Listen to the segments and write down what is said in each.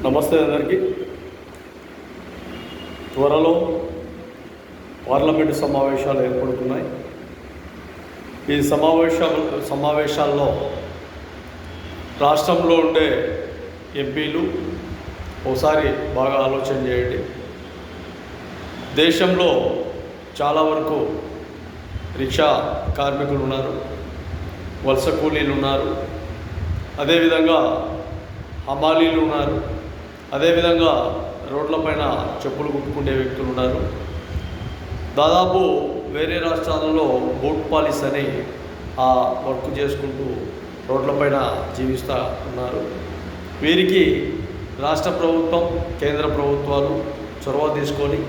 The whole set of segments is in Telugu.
నమస్తే అందరికీ. త్వరలో పార్లమెంటు సమావేశాలు ఏర్పడుతున్నాయి. ఈ సమావేశాల్లో రాష్ట్రంలో ఉండే ఎంపీలు ఒకసారి బాగా ఆలోచన చేయండి. దేశంలో చాలా వరకు రిక్షా కార్మికులు ఉన్నారు, వలస కూలీలు ఉన్నారు, అదేవిధంగా హమాలీలు ఉన్నారు, అదేవిధంగా రోడ్లపైన చెప్పులు కుట్టుకునే వ్యక్తులు ఉన్నారు. దాదాపు వేరే రాష్ట్రాలలో బోట్ పాలిస్ అని ఆ వర్క్ చేసుకుంటూ రోడ్లపైన జీవిస్తూ ఉన్నారు. వీరికి రాష్ట్ర ప్రభుత్వం, కేంద్ర ప్రభుత్వాలు చొరవ తీసుకొని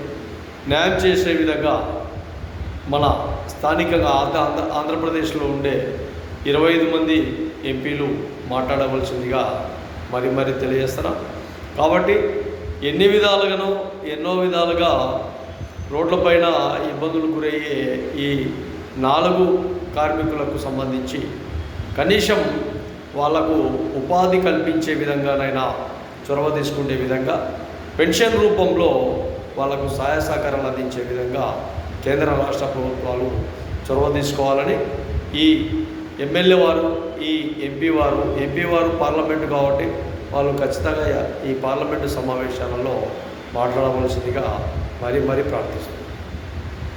న్యాయం చేసే విధంగా మన స్థానికంగా ఆంధ్రప్రదేశ్లో ఉండే 25 మంది ఎంపీలు మాట్లాడవలసిందిగా మరి తెలియజేస్తారా. కాబట్టి ఎన్నో విధాలుగా రోడ్లపైన ఇబ్బందులు గురయ్యే ఈ 4 కార్మికులకు సంబంధించి కనీసం వాళ్లకు ఉపాధి కల్పించే విధంగానైనా చొరవ తీసుకునే విధంగా పెన్షన్ రూపంలో వాళ్లకు సహాయ సహకారాలు అందించే విధంగా కేంద్ర రాష్ట్ర ప్రభుత్వాలు చొరవ తీసుకోవాలని ఈ ఎమ్మెల్యే వారు, ఈ ఎంపీ వారు పార్లమెంటు కాబట్టి వాళ్ళు ఖచ్చితంగా ఈ పార్లమెంటు సమావేశాలలో మాట్లాడవలసిందిగా మరీ ప్రార్థిస్తున్నారు.